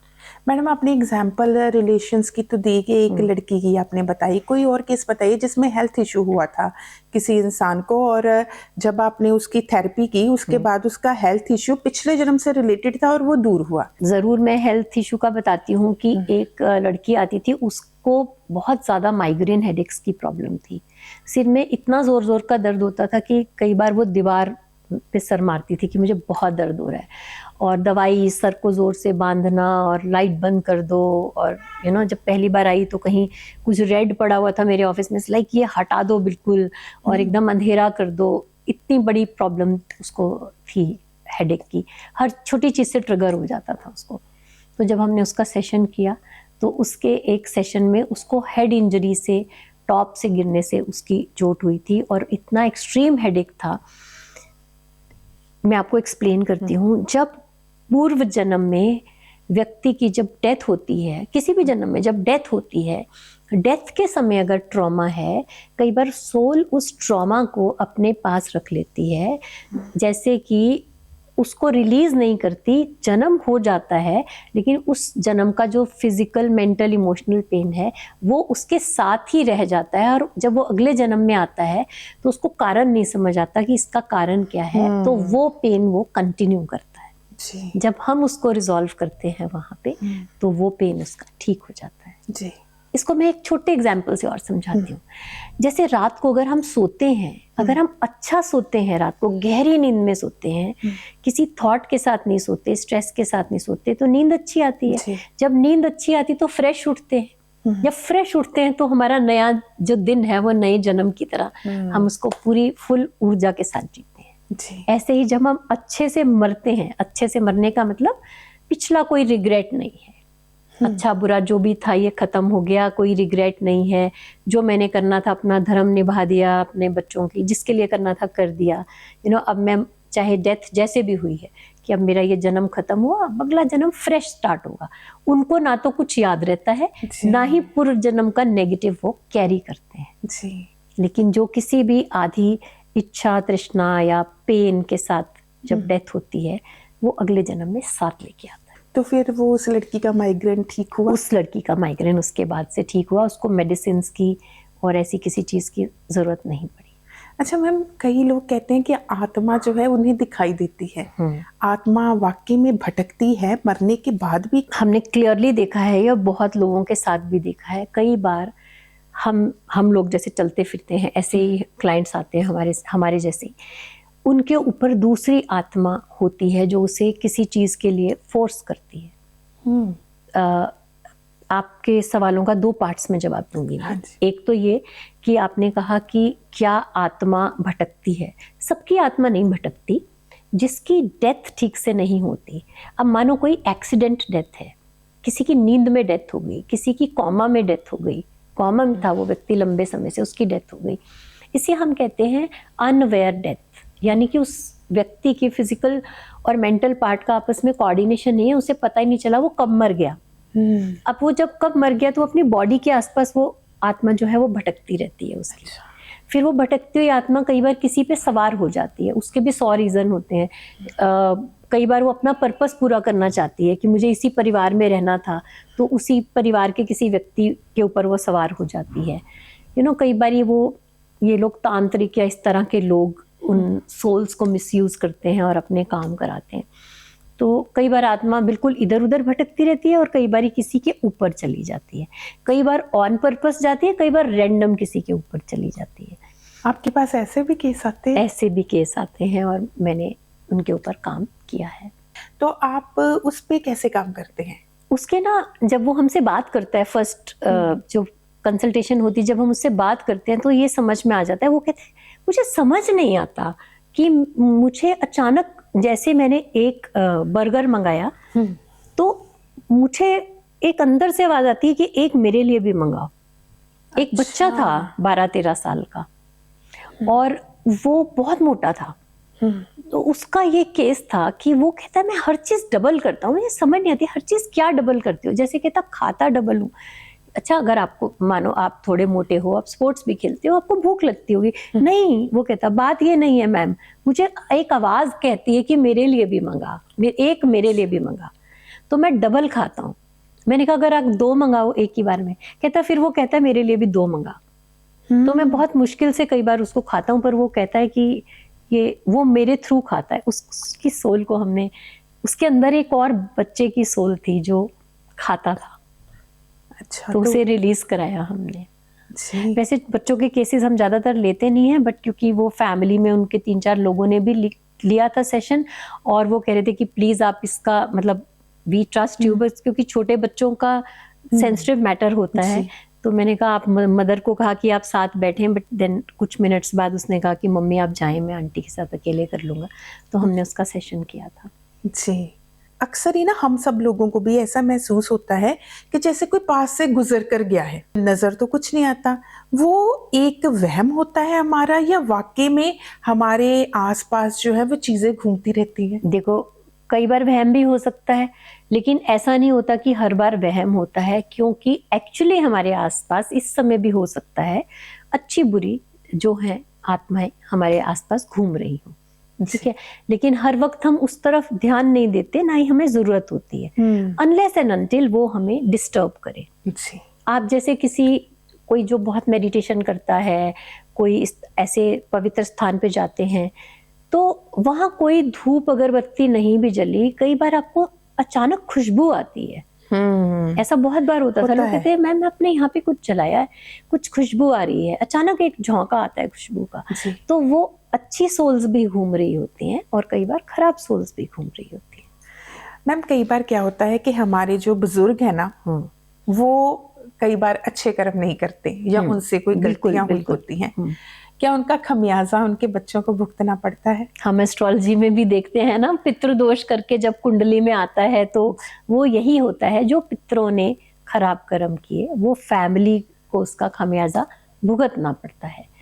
मैडम आपने एग्जाम्पल रिलेशंस की तो दी कि एक लड़की की आपने बताई, कोई और केस बताइए जिसमें हेल्थ इशू हुआ था किसी इंसान को, और जब आपने उसकी थेरेपी की उसके बाद उसका हेल्थ इशू पिछले जन्म से रिलेटेड था और वो दूर हुआ। जरूर, मैं हेल्थ इशू का बताती हूँ कि एक लड़की आती थी, उसको बहुत ज्यादा माइग्रेन हेडेक्स की प्रॉब्लम थी। सिर में इतना जोर जोर का दर्द होता था कि कई बार वो दीवार पे सर मारती थी कि मुझे बहुत दर्द हो रहा है, और दवाई, सर को जोर से बांधना और लाइट बंद कर दो। और जब पहली बार आई तो कहीं कुछ रेड पड़ा हुआ था मेरे ऑफिस में, लाइक ये हटा दो बिल्कुल और एकदम अंधेरा कर दो। इतनी बड़ी प्रॉब्लम उसको थी हेडेक की, हर छोटी चीज से ट्रिगर हो जाता था उसको। तो जब हमने उसका सेशन किया तो उसके एक सेशन में उसको हेड इंजरी से, टॉप से गिरने से उसकी चोट हुई थी, और इतना एक्सट्रीम हेडेक था। मैं आपको एक्सप्लेन करती हूँ। जब पूर्व जन्म में व्यक्ति की जब डेथ होती है, किसी भी जन्म में जब डेथ होती है, डेथ के समय अगर ट्रॉमा है, कई बार सोल उस ट्रॉमा को अपने पास रख लेती है, जैसे कि उसको रिलीज नहीं करती। जन्म हो जाता है लेकिन उस जन्म का जो फिजिकल, मेंटल, इमोशनल पेन है वो उसके साथ ही रह जाता है, और जब वो अगले जन्म में आता है तो उसको कारण नहीं समझ आता कि इसका कारण क्या है, तो वो पेन वो कंटिन्यू करता है जी। जब हम उसको रिजॉल्व करते हैं वहां पे तो वो पेन उसका ठीक हो जाता है जी। इसको मैं एक छोटे एग्जाम्पल से और समझाती हूँ। जैसे रात को अगर हम सोते हैं, अगर हम अच्छा सोते हैं, रात को गहरी नींद में सोते हैं, किसी थॉट के साथ नहीं सोते, स्ट्रेस के साथ नहीं सोते, तो नींद अच्छी आती है। जब नींद अच्छी आती तो फ्रेश उठते हैं। जब फ्रेश उठते हैं तो हमारा नया जो दिन है वो नए जन्म की तरह हम उसको पूरी फुल ऊर्जा के साथ जीते हैं। ऐसे ही जब हम अच्छे से मरते हैं, अच्छे से मरने का मतलब पिछला कोई रिग्रेट नहीं है, अच्छा बुरा जो भी था ये खत्म हो गया, कोई रिग्रेट नहीं है, जो मैंने करना था अपना धर्म निभा दिया, अपने बच्चों की जिसके लिए करना था कर दिया। अब मैं चाहे डेथ जैसे भी हुई है कि अब मेरा ये जन्म खत्म हुआ, अब अगला जन्म फ्रेश स्टार्ट होगा। उनको ना तो कुछ याद रहता है, ना ही पूर्व जन्म का नेगेटिव वो कैरी करते हैं जी। लेकिन जो किसी भी आधी इच्छा, तृष्णा या पेन के साथ जब डेथ होती है वो अगले जन्म में साथ लेके आता है। तो फिर वो उस लड़की का माइग्रेन ठीक हुआ? उस लड़की का माइग्रेन उसके बाद से ठीक हुआ, उसको मेडिसिन की और ऐसी किसी चीज की जरूरत नहीं पड़ी। अच्छा मैम, कई लोग कहते हैं कि आत्मा जो है उन्हें दिखाई देती है। आत्मा वाकई में भटकती है मरने के बाद भी? हमने क्लियरली देखा है, या बहुत लोगों के साथ भी देखा है। कई बार हम लोग जैसे चलते फिरते हैं, ऐसे ही क्लाइंट्स आते हैं हमारे जैसे, उनके ऊपर दूसरी आत्मा होती है जो उसे किसी चीज के लिए फोर्स करती है। आपके सवालों का 2 पार्ट्स में जवाब दूंगी। एक तो ये कि आपने कहा कि क्या आत्मा भटकती है। सबकी आत्मा नहीं भटकती, जिसकी डेथ ठीक से नहीं होती। अब मानो कोई एक्सीडेंट डेथ है, किसी की नींद में डेथ हो गई, किसी की कॉमा में डेथ हो गई, कॉमा में था वो व्यक्ति लंबे समय से, उसकी डेथ हो गई, इसे हम कहते हैं अनअवेयर डेथ। यानी कि उस व्यक्ति की फिजिकल और मेंटल पार्ट का आपस में कोऑर्डिनेशन नहीं है, उसे पता ही नहीं चला वो कब मर गया। अब वो जब कब मर गया तो अपनी बॉडी के आसपास वो आत्मा जो है वो भटकती रहती है उसकी। फिर वो भटकती हुई आत्मा कई बार किसी पे सवार हो जाती है, उसके भी 100 रीजन होते हैं। कई बार वो अपना पर्पस पूरा करना चाहती है कि मुझे इसी परिवार में रहना था, तो उसी परिवार के किसी व्यक्ति के ऊपर वो सवार हो जाती है। कई बार ये लोग तांत्रिक या इस तरह के लोग उन सोल्स को मिसयूज करते हैं और अपने काम कराते हैं। तो कई बार आत्मा बिल्कुल इधर उधर भटकती रहती है और कई बार किसी के ऊपर चली जाती है। कई बार ऑन पर्पस जाती है, कई बार रैंडम किसी के ऊपर चली जाती है। आपके पास ऐसे भी केस आते हैं? ऐसे भी केस आते हैं और मैंने उनके ऊपर काम किया है। तो आप उस पे कैसे काम करते हैं? उसके जब वो हमसे बात करता है, फर्स्ट जो कंसल्टेशन होती है, जब हम उससे बात करते हैं तो ये समझ में आ जाता है। वो कहते हैं मुझे समझ नहीं आता कि मुझे अचानक, जैसे मैंने एक बर्गर मंगाया तो मुझे एक अंदर से आवाज आती है कि एक मेरे लिए भी मंगाओ। एक बच्चा था 12-13 साल का और वो बहुत मोटा था। तो उसका ये केस था कि वो कहता है मैं हर चीज डबल करता हूँ, मुझे समझ नहीं आती हर चीज क्या डबल करती हो। जैसे कहता खाता डबल हूँ। अच्छा, अगर आपको मानो आप थोड़े मोटे हो, आप स्पोर्ट्स भी खेलते हो, आपको भूख लगती होगी। नहीं, वो कहता बात ये नहीं है मैम, मुझे एक आवाज कहती है कि मेरे लिए भी मंगा, एक मेरे लिए भी मंगा, तो मैं डबल खाता हूँ। मैंने कहा अगर आप 2 मंगाओ एक ही बार में, कहता फिर वो कहता है मेरे लिए भी 2 मंगा। तो मैं बहुत मुश्किल से कई बार उसको खाता हूँ, पर वो कहता है कि ये वो मेरे थ्रू खाता है। उसकी सोल को हमने, उसके अंदर एक और बच्चे की सोल थी जो खाता था, अच्छा, तो उसे रिलीज कराया हमने। जी। वैसे बच्चों के केसेस हम ज्यादातर लेते नहीं हैं, बट क्योंकि वो फैमिली में उनके 3-4 लोगों ने भी लिया था सेशन, और वो कह रहे थे कि प्लीज आप इसका मतलब वी ट्रस्ट यू, बस क्योंकि छोटे बच्चों का सेंसिटिव मैटर होता है। जी। तो मैंने कहा, आप मदर को कहा कि आप साथ बैठें, बट देन कुछ मिनट्स बाद उसने कहा कि मम्मी आप जाएं, मैं आंटी के साथ अकेले कर लूंगा। तो हमने उसका सेशन किया था। जी। अक्सर ही ना हम सब लोगों को भी ऐसा महसूस होता है कि जैसे कोई पास से गुजर कर गया है, नजर तो कुछ नहीं आता। वो एक वहम होता है हमारा, या वाकई में हमारे आसपास जो है वो चीजें घूमती रहती हैं? देखो, कई बार वहम भी हो सकता है, लेकिन ऐसा नहीं होता कि हर बार वहम होता है, क्योंकि एक्चुअली हमारे आसपास इस समय भी हो सकता है अच्छी बुरी जो है आत्माएं हमारे आसपास घूम रही हो, ठीक है। लेकिन हर वक्त हम उस तरफ ध्यान नहीं देते, ना ही हमें जरूरत होती है, अनलेस एंड अनटिल वो हमें डिस्टर्ब करे। जी। आप जैसे कोई जो बहुत मेडिटेशन करता है, कोई ऐसे पवित्र स्थान पे जाते हैं, तो वहां कोई धूप अगरबत्ती नहीं भी जली, कई बार आपको अचानक खुशबू आती है। ऐसा बहुत बार होता था। लोग कहते हैं मैम आपने यहाँ पे कुछ जलाया है, कुछ खुशबू आ रही है, अचानक एक झोंका आता है खुशबू का। तो वो अच्छी सोल्स भी घूम रही होती हैं, और कई बार खराब सोल्स भी घूम रही होती हैं। मैम कई बार क्या होता है कि हमारे जो बुजुर्ग है ना, वो कई बार अच्छे कर्म नहीं करते, या उनसे कोई गलतियां हुई होती हैं, क्या उनका खमियाजा उनके बच्चों को भुगतना पड़ता है? हम एस्ट्रोलॉजी में भी देखते हैं ना, पितृदोष करके जब कुंडली में आता है तो वो यही होता है, जो पितरों ने खराब कर्म किए वो फैमिली को उसका खमियाजा भुगतना पड़ता है।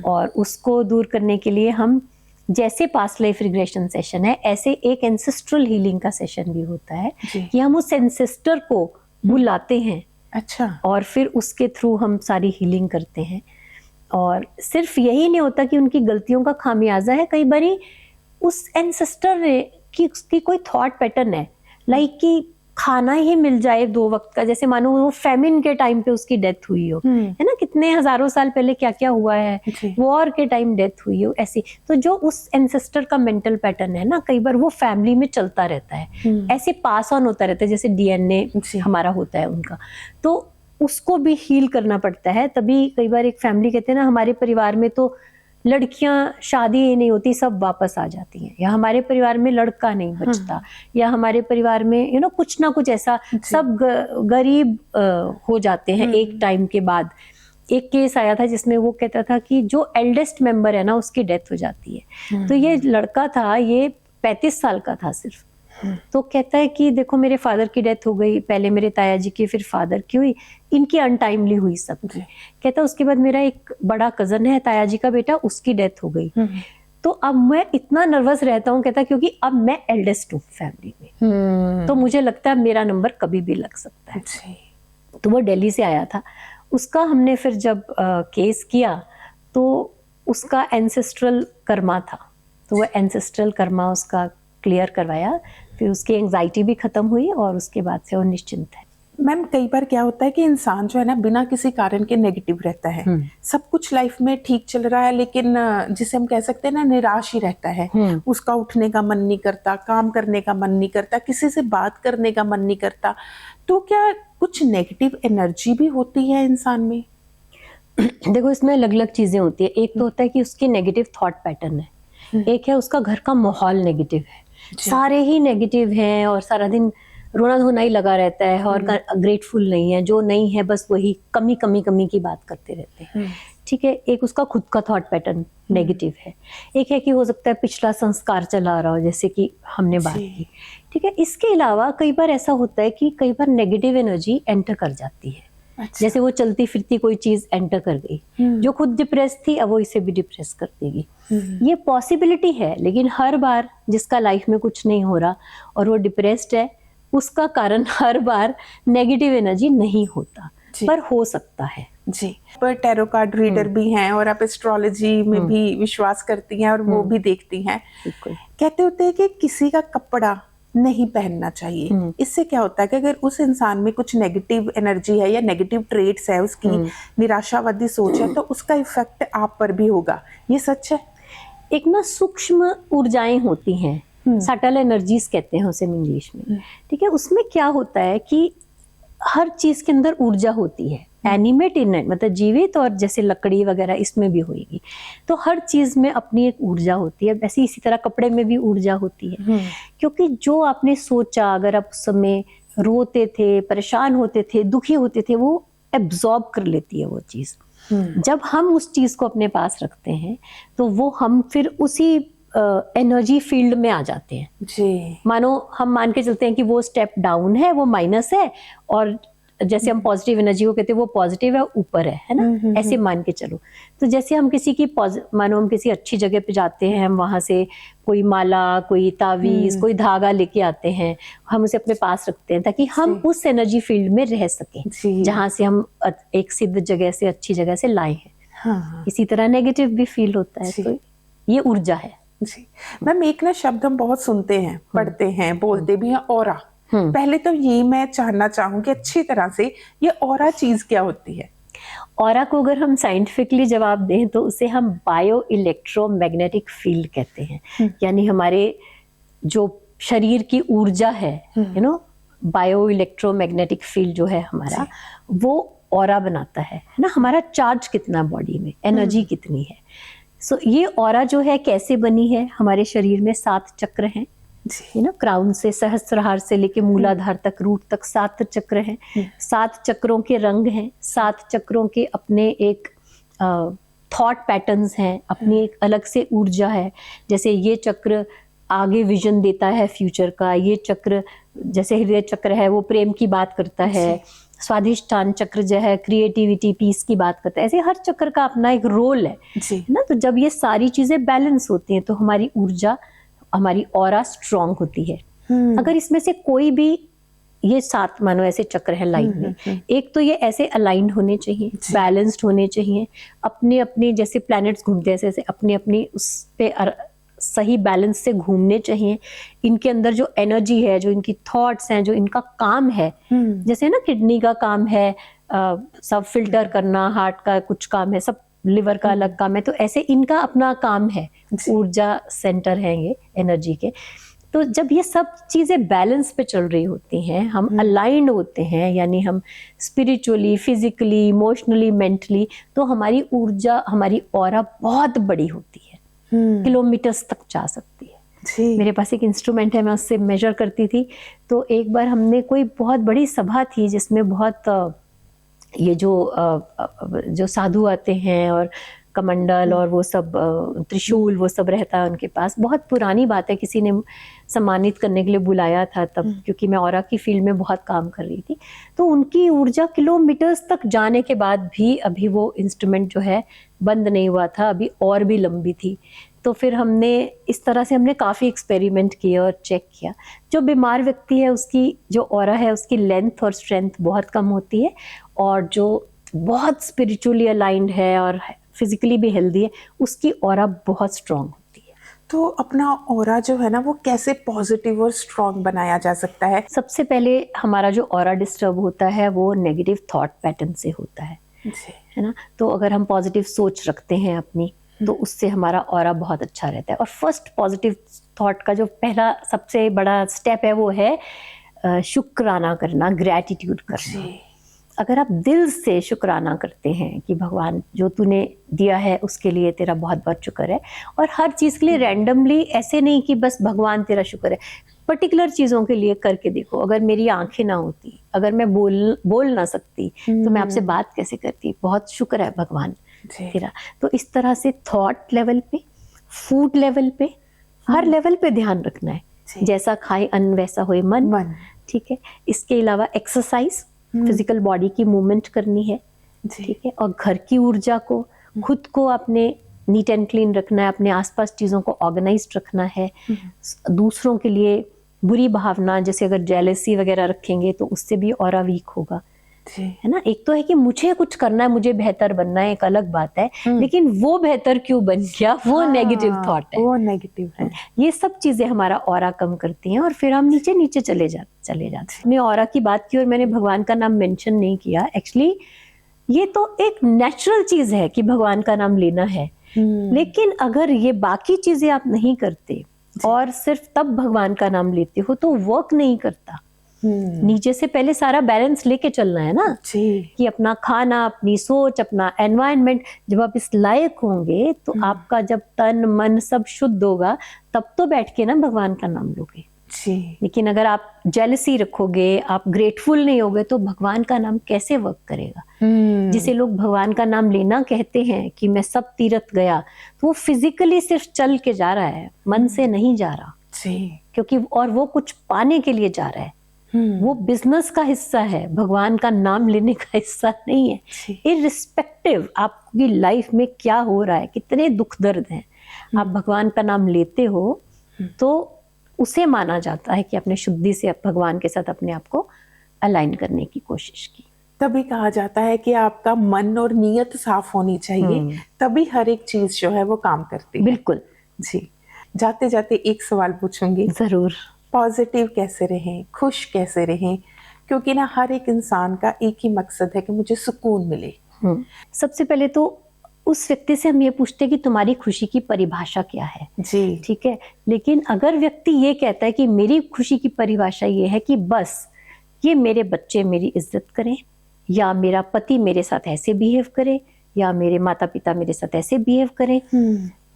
और उसको दूर करने के लिए हम, जैसे पास्ट लाइफ रिग्रेशन सेशन है, ऐसे एक एंसेस्ट्रल हीलिंग का सेशन भी होता है कि हम उस एंसेस्टर को बुलाते हैं। अच्छा। और फिर उसके थ्रू हम सारी हीलिंग करते हैं। और सिर्फ यही नहीं होता कि उनकी गलतियों का खामियाजा है, कई बारी उस एंसेस्टर ने कि उसकी कोई थॉट पैटर्न है, लाइक कि खाना ही मिल जाए 2 वक्त का, जैसे मानो वो फेमिन के टाइम पे उसकी डेथ हुई हो, है ना, कितने हजारों साल पहले क्या क्या हुआ है, वॉर के टाइम डेथ हुई हो, ऐसी। तो जो उस एंसेस्टर का मेंटल पैटर्न है ना, कई बार वो फैमिली में चलता रहता है, ऐसे पास ऑन होता रहता है, जैसे डीएनए हमारा होता है उनका, तो उसको भी हील करना पड़ता है। तभी कई बार एक फैमिली कहते हैं ना, हमारे परिवार में तो लड़कियां शादी ही नहीं होती, सब वापस आ जाती हैं, या हमारे परिवार में लड़का नहीं बचता, या हमारे परिवार में कुछ ना कुछ ऐसा, सब गरीब हो जाते हैं एक टाइम के बाद। एक केस आया था जिसमें वो कहता था कि जो एल्डेस्ट मेंबर है ना, उसकी डेथ हो जाती है। तो ये लड़का था, ये 35 साल का था सिर्फ। तो कहता है कि देखो मेरे फादर की डेथ हो गई, पहले मेरे ताया जी की, फिर फादर की हुई, इनकी अनटाइमली हुई सबकी। कहता उसके बाद मेरा एक बड़ा कजन है, ताया जी का बेटा, उसकी डेथ हो गई। तो अब मैं इतना नर्वस रहता हूँ, कहता क्योंकि अब मैं एल्डेस्ट हूँ फैमिली में, तो मुझे लगता है मेरा नंबर कभी भी लग सकता है। तो वो दिल्ली से आया था। उसका हमने फिर जब केस किया तो उसका एंसेस्ट्रल कर्मा था, तो वो एंसेस्ट्रल कर्मा उसका क्लियर करवाया, फिर उसकी एंजाइटी भी खत्म हुई, और उसके बाद से वो निश्चिंत है। मैम कई बार क्या होता है कि इंसान जो है ना, बिना किसी कारण के नेगेटिव रहता है, सब कुछ लाइफ में ठीक चल रहा है, लेकिन जिसे हम कह सकते हैं ना, निराश ही रहता है। उसका उठने का मन नहीं करता, काम करने का मन नहीं करता, किसी से बात करने का मन नहीं करता। तो क्या कुछ नेगेटिव एनर्जी भी होती है इंसान में? देखो, इसमें अलग अलग चीजें होती है। एक तो होता है कि उसकी नेगेटिव थॉट पैटर्न है, एक है उसका घर का माहौल नेगेटिव है, सारे ही नेगेटिव हैं और सारा दिन रोना धोना ही लगा रहता है, और ग्रेटफुल नहीं है, जो नहीं है बस वही कमी कमी कमी की बात करते रहते हैं। ठीक है, एक उसका खुद का थॉट पैटर्न नेगेटिव है। एक है कि हो सकता है पिछला संस्कार चला रहा हो, जैसे कि हमने बात की। ठीक है, इसके अलावा कई बार ऐसा होता है कि कई बार नेगेटिव एनर्जी एंटर कर जाती है। अच्छा। जैसे वो चलती फिरती कोई चीज एंटर कर गई, जो खुद डिप्रेस थी, अब वो इसे भी डिप्रेस कर देगी। ये पॉसिबिलिटी है, लेकिन हर बार जिसका लाइफ में कुछ नहीं हो रहा और वो डिप्रेस्ड है, उसका कारण हर बार नेगेटिव एनर्जी नहीं होता, पर हो सकता है। जी, पर टैरो कार्ड रीडर भी हैं, और आप एस्ट्रोलॉजी में भी विश्वास करती हैं, और वो भी देखती हैं। कहते होते हैं कि किसी का कपड़ा नहीं पहनना चाहिए। इससे क्या होता है कि अगर उस इंसान में कुछ नेगेटिव एनर्जी है या नेगेटिव ट्रेट्स है, उसकी निराशावादी सोच है, तो उसका इफेक्ट आप पर भी होगा। ये सच है? एक ना सूक्ष्म ऊर्जाएं होती हैं, सटल एनर्जीज कहते हैं उसे इंग्लिश में, ठीक है। उसमें क्या होता है कि हर चीज के अंदर ऊर्जा होती है, एनिमेट इन मतलब जीवित, और जैसे लकड़ी वगैरह इसमें भी होगी। तो हर चीज में अपनी एक ऊर्जा होती है, वैसे इसी तरह कपड़े में भी ऊर्जा होती है। क्योंकि जो आपने सोचा, अगर आप उस समय रोते थे, परेशान होते थे, दुखी होते थे, वो एब्जॉर्ब कर लेती है वो चीज। जब हम उस चीज को अपने पास रखते हैं तो वो हम फिर उसी एनर्जी फील्ड में आ जाते हैं जी। मानो हम मान के चलते हैं कि वो स्टेप डाउन है, वो माइनस है, और जैसे हम पॉजिटिव एनर्जी को कहते हैं वो पॉजिटिव है, ऊपर है ना, ऐसे मान के चलो। तो जैसे हम किसी की मानो हम किसी अच्छी जगह पे जाते हैं, हम वहां से कोई माला, कोई तावीज, कोई धागा लेके आते हैं, हम उसे अपने पास रखते हैं ताकि हम उस एनर्जी फील्ड में रह सकें जहां से हम एक सिद्ध जगह से, अच्छी जगह से लाए हैं। हाँ। इसी तरह नेगेटिव भी फील होता है, तो ये ऊर्जा है जी। मैम, एक ना शब्द हम बहुत सुनते हैं, पढ़ते हैं, बोलते भी हैं, ऑरा। पहले तो ये मैं जानना चाहूंगी अच्छी तरह से, ये ऑरा चीज क्या होती है? ऑरा को अगर हम साइंटिफिकली जवाब दें तो उसे हम बायो इलेक्ट्रोमैग्नेटिक फील्ड कहते हैं। यानी हमारे जो शरीर की ऊर्जा है, बायो इलेक्ट्रोमैग्नेटिक फील्ड जो है हमारा, वो ऑरा बनाता है ना। हमारा चार्ज कितना बॉडी में, एनर्जी कितनी है। सो ये ऑरा जो है कैसे बनी है, हमारे शरीर में 7 चक्र हैं, क्राउन से सहस्त्रहार से लेके मूलाधार तक, रूट तक 7 चक्र हैं। 7 चक्रों के रंग हैं, 7 चक्रों के अपने एक थॉट पैटर्न्स हैं, अपनी एक अलग से ऊर्जा है। जैसे ये चक्र आगे विजन देता है फ्यूचर का, ये चक्र जैसे हृदय चक्र है वो प्रेम की बात करता है, स्वाधिष्ठान चक्र जो है क्रिएटिविटी, पीस की बात करता है। ऐसे हर चक्र का अपना एक रोल है ना। तो जब ये सारी चीजें बैलेंस होती हैं तो हमारी ऊर्जा, हमारी ऑरा स्ट्रांग होती है। अगर इसमें से कोई भी, ये 7 मानो ऐसे चक्र है लाइन में, एक तो ये ऐसे अलाइंड होने चाहिए, बैलेंस्ड होने चाहिए, अपने अपने जैसे प्लैनेट्स घूमते हैं ऐसे अपने अपनी उस पे सही बैलेंस से घूमने चाहिए। इनके अंदर जो एनर्जी है, जो इनकी थॉट्स हैं, जो इनका काम है, जैसे ना किडनी का काम है सब फिल्टर करना, हार्ट का कुछ काम है, सब लिवर का अलग काम है, तो ऐसे इनका अपना काम है, ऊर्जा सेंटर है ये एनर्जी के। तो जब ये सब चीजें बैलेंस पे चल रही होती हैं, हम अलाइंड होते हैं, यानी हम स्पिरिचुअली, फिजिकली, इमोशनली, मेंटली, तो हमारी ऊर्जा, हमारी ऑरा बहुत बड़ी होती है, किलोमीटर्स तक जा सकती है। मेरे पास एक इंस्ट्रूमेंट है, मैं उससे मेजर करती थी। तो एक बार हमने कोई बहुत बड़ी सभा थी जिसमें बहुत ये जो साधु आते हैं और कमंडल और वो सब त्रिशूल वो सब रहता है उनके पास। बहुत पुरानी बात है, किसी ने सम्मानित करने के लिए बुलाया था तब, क्योंकि मैं ऑरा की फील्ड में बहुत काम कर रही थी। तो उनकी ऊर्जा किलोमीटर्स तक जाने के बाद भी अभी वो इंस्ट्रूमेंट जो है बंद नहीं हुआ था, अभी और भी लंबी थी। तो फिर हमने इस तरह से काफ़ी एक्सपेरिमेंट किए और चेक किया। जो बीमार व्यक्ति है उसकी जो ऑरा है उसकी लेंथ और स्ट्रेंथ बहुत कम होती है, और जो बहुत स्पिरिचुअली अलाइंड है और फिजिकली भी हेल्दी है उसकी ऑरा बहुत स्ट्रांग होती है। तो अपना ऑरा जो है ना वो कैसे पॉजिटिव और स्ट्रांग बनाया जा सकता है? सबसे पहले हमारा जो ऑरा डिस्टर्ब होता है वो नेगेटिव थॉट पैटर्न से होता है ना। तो अगर हम पॉजिटिव सोच रखते हैं अपनी, तो उससे हमारा ऑरा बहुत अच्छा रहता है। और फर्स्ट पॉजिटिव थॉट का जो पहला सबसे बड़ा स्टेप है वो है शुक्राना करना, ग्रैटिट्यूड करना। अगर आप दिल से शुक्राना करते हैं कि भगवान जो तूने दिया है उसके लिए तेरा बहुत बहुत शुक्र है, और हर चीज़ के लिए रैंडमली ऐसे नहीं कि बस भगवान तेरा शुक्र है, पर्टिकुलर चीज़ों के लिए करके देखो। अगर मेरी आंखें ना होती, अगर मैं बोल ना सकती, तो मैं आपसे बात कैसे करती, बहुत शुक्र है भगवान तेरा। तो इस तरह से थॉट लेवल पे, फूड लेवल पे, हर लेवल पे ध्यान रखना है। जैसा खाए अन्न वैसा होए मन, ठीक है। इसके अलावा एक्सरसाइज, फिजिकल बॉडी की मूवमेंट करनी है, ठीक है। और घर की ऊर्जा को, खुद को अपने नीट एंड क्लीन रखना है, अपने आसपास चीज़ों को ऑर्गेनाइज्ड रखना है। दूसरों के लिए बुरी भावना, जैसे अगर जेलसी वगैरह रखेंगे तो उससे भी ऑरा वीक होगा, है ना। एक तो है कि मुझे कुछ करना है, मुझे बेहतर बनना है, एक अलग बात है, लेकिन वो बेहतर क्यों बन गया, वो नेगेटिव थॉट है, वो नेगेटिव है। ये सब चीजें हमारा ऑरा कम करती हैं और फिर हम नीचे नीचे चले जाते हैं। मैंने ऑरा की बात की और मैंने भगवान का नाम मेंशन नहीं किया। एक्चुअली ये तो एक नेचुरल चीज है कि भगवान का नाम लेना है, लेकिन अगर ये बाकी चीजें आप नहीं करते और सिर्फ तब भगवान का नाम लेते हो तो वर्क नहीं करता। नीचे से पहले सारा बैलेंस लेके चलना है ना जी। कि अपना खाना, अपनी सोच, अपना एनवायरनमेंट, जब आप इस लायक होंगे तो आपका जब तन मन सब शुद्ध होगा तब तो बैठ के ना भगवान का नाम लोगे जी। लेकिन अगर आप जेलसी रखोगे, आप ग्रेटफुल नहीं होगे तो भगवान का नाम कैसे वर्क करेगा। जिसे लोग भगवान का नाम लेना कहते हैं कि मैं सब तीर्थ गया, तो वो फिजिकली सिर्फ चल के जा रहा है, मन से नहीं जा रहा जी। क्योंकि और वो कुछ पाने के लिए जा रहा है। वो बिजनेस का हिस्सा है, भगवान का नाम लेने का हिस्सा नहीं है। इररिस्पेक्टिव आपकी लाइफ में क्या हो रहा है, कितने दुख दर्द हैं, आप भगवान का नाम लेते हो तो उसे माना जाता है कि अपने शुद्धि से भगवान के साथ अपने आप को अलाइन करने की कोशिश की। तभी कहा जाता है कि आपका मन और नीयत साफ होनी चाहिए, तभी हर एक चीज जो है वो काम करती है। बिल्कुल जी। जाते जाते एक सवाल पूछूंगी, जरूर। पॉजिटिव कैसे रहें, खुश कैसे रहें, क्योंकि ना हर एक इंसान का एक ही मकसद है कि मुझे सुकून मिले। सबसे पहले तो उस व्यक्ति से हम ये पूछते हैं कि तुम्हारी खुशी की परिभाषा क्या है। जी। ठीक है, लेकिन अगर व्यक्ति ये कहता है कि मेरी खुशी की परिभाषा ये है कि बस ये मेरे बच्चे मेरी इज्जत करें, या मेरा पति मेरे साथ ऐसे बिहेव करे, या मेरे माता पिता मेरे साथ ऐसे बिहेव करें,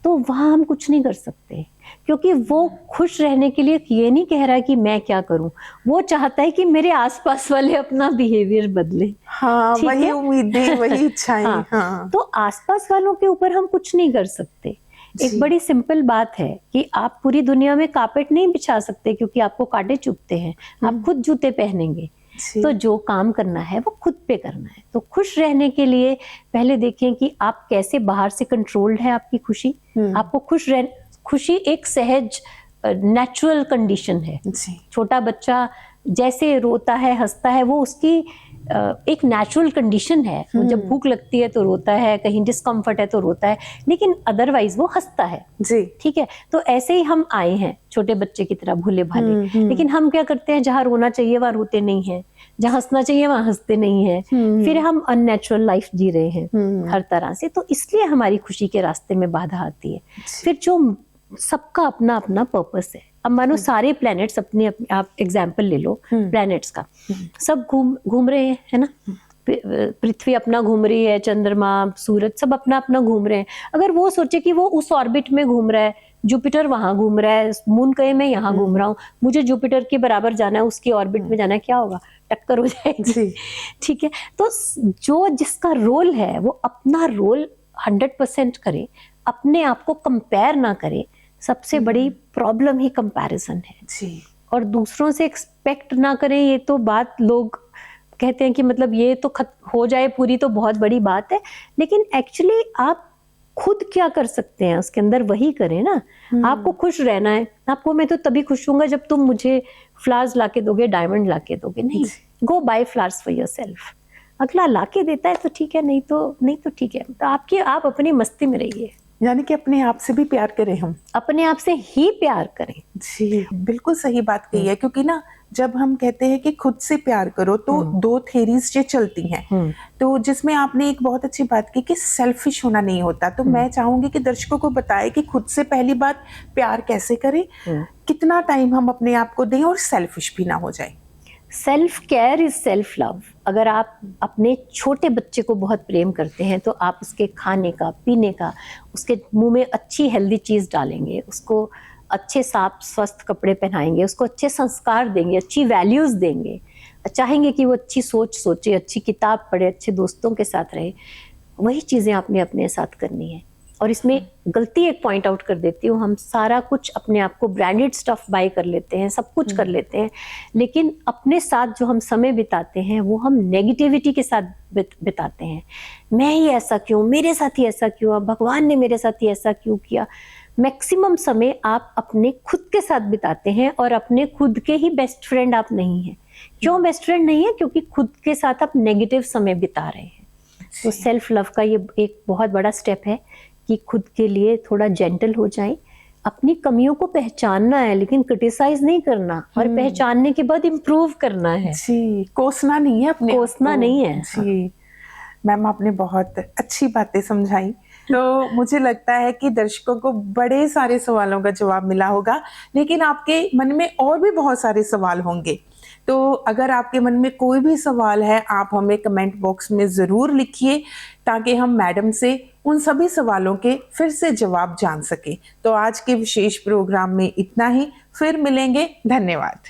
तो वहां हम कुछ नहीं कर सकते, क्योंकि वो खुश रहने के लिए ये नहीं कह रहा है कि मैं क्या करूं, वो चाहता है कि मेरे आसपास वाले अपना बिहेवियर बदले। हाँ, वही उम्मीदें, वही इच्छाएं। हाँ। तो आसपास वालों के ऊपर हम कुछ नहीं कर सकते। एक बड़ी सिंपल बात है कि आप पूरी दुनिया में कारपेट नहीं बिछा सकते क्योंकि आपको कांटे चुभते हैं, आप खुद जूते पहनेंगे। तो जो काम करना है वो खुद पे करना है। तो खुश रहने के लिए पहले देखें कि आप कैसे बाहर से कंट्रोल्ड है आपकी खुशी। आपको खुशी एक सहज नेचुरल कंडीशन है। छोटा बच्चा जैसे रोता है, हंसता है, वो उसकी एक नेचुरल कंडीशन है। वो जब भूख लगती है तो रोता है, कहीं डिस्कम्फर्ट है तो रोता है, लेकिन अदरवाइज वो हंसता है। जी। ठीक है, तो ऐसे ही हम आए हैं छोटे बच्चे की तरह भोले भाले, लेकिन हम क्या करते हैं, जहाँ रोना चाहिए वहां रोते नहीं है, जहाँ हंसना चाहिए वहां हंसते नहीं है, फिर हम अननेचुरल लाइफ जी रहे हैं हर तरह से। तो इसलिए हमारी खुशी के रास्ते में बाधा आती है। फिर जो सबका अपना अपना पर्पस है, अब मानो सारे प्लैनेट्स अपने आप एग्जाम्पल ले लो प्लैनेट्स का, सब घूम रहे हैं, है ना। पृथ्वी अपना घूम रही है, चंद्रमा, सूरज सब अपना अपना घूम रहे हैं। अगर वो सोचे कि वो उस ऑर्बिट में घूम रहा है, जुपिटर वहां घूम रहा है, मून कहे मैं यहाँ घूम रहा हूँ, मुझे जुपिटर के बराबर जाना है, उसकी ऑर्बिट में जाना है, क्या होगा, टक्कर हो जाएगी। ठीक है, तो जो जिसका रोल है वो अपना रोल 100% करे, अपने आप को कंपेयर ना करे। सबसे बड़ी प्रॉब्लम ही कंपैरिजन है जी। और दूसरों से एक्सपेक्ट ना करें, ये तो बात लोग कहते हैं कि मतलब ये तो हो जाए पूरी तो बहुत बड़ी बात है, लेकिन एक्चुअली आप खुद क्या कर सकते हैं उसके अंदर वही करें ना। आपको खुश रहना है, आपको मैं तो तभी खुश हूंगा जब तुम मुझे फ्लावर्स लाके दोगे, डायमंड लाके दोगे, नहीं, गो बाय फ्लावर्स फॉर योरसेल्फ। अगला लाके देता है तो ठीक है, नहीं तो ठीक है। तो आप अपनी मस्ती में रहिए, यानी कि अपने आप से भी प्यार करें, हम अपने आप से ही प्यार करें। जी, बिल्कुल सही बात कही है। क्योंकि ना जब हम कहते हैं कि खुद से प्यार करो तो दो थेरीज जो चलती हैं, तो जिसमें आपने एक बहुत अच्छी बात की कि सेल्फिश होना नहीं होता। तो मैं चाहूंगी कि दर्शकों को बताएं कि खुद से पहली बात प्यार कैसे करें, कितना टाइम हम अपने आप को दें और सेल्फिश भी ना हो जाए। Self care is self love. अगर आप अपने छोटे बच्चे को बहुत प्रेम करते हैं तो आप उसके खाने का, पीने का, उसके मुंह में अच्छी हेल्दी चीज डालेंगे, उसको अच्छे साफ स्वस्थ कपड़े पहनाएंगे, उसको अच्छे संस्कार देंगे, अच्छी वैल्यूज देंगे, चाहेंगे कि वो अच्छी सोच सोचे, अच्छी किताब पढ़े, अच्छे दोस्तों के साथ रहे। वही चीजें आपने अपने साथ करनी है। और इसमें गलती एक पॉइंट आउट कर देती हूँ, हम सारा कुछ अपने आप को ब्रांडेड स्टफ बाय कर लेते हैं, सब कुछ कर लेते हैं, लेकिन अपने साथ जो हम समय बिताते हैं वो हम नेगेटिविटी के साथ बिताते हैं। मैं ही ऐसा क्यों, मेरे साथ ही ऐसा क्यों, भगवान ने मेरे साथ ही ऐसा क्यों किया। मैक्सिमम समय आप अपने खुद के साथ बिताते हैं और अपने खुद के ही बेस्ट फ्रेंड आप नहीं हैं। क्यों बेस्ट फ्रेंड नहीं है? क्योंकि खुद के साथ आप नेगेटिव समय बिता रहे हैं। तो सेल्फ लव का ये एक बहुत बड़ा स्टेप है कि खुद के लिए थोड़ा जेंटल हो जाएं। अपनी कमियों को पहचानना है, लेकिन क्रिटिसाइज नहीं करना, और पहचानने के बाद इम्प्रूव करना है जी, कोसना नहीं है अपने कोसना नहीं है। जी मैम, आपने बहुत अच्छी बातें समझाई। तो मुझे लगता है कि दर्शकों को बड़े सारे सवालों का जवाब मिला होगा, लेकिन आपके मन में और भी बहुत सारे सवाल होंगे। तो अगर आपके मन में कोई भी सवाल है, आप हमें कमेंट बॉक्स में ज़रूर लिखिए, ताकि हम मैडम से उन सभी सवालों के फिर से जवाब जान सकें। तो आज के विशेष प्रोग्राम में इतना ही, फिर मिलेंगे। धन्यवाद।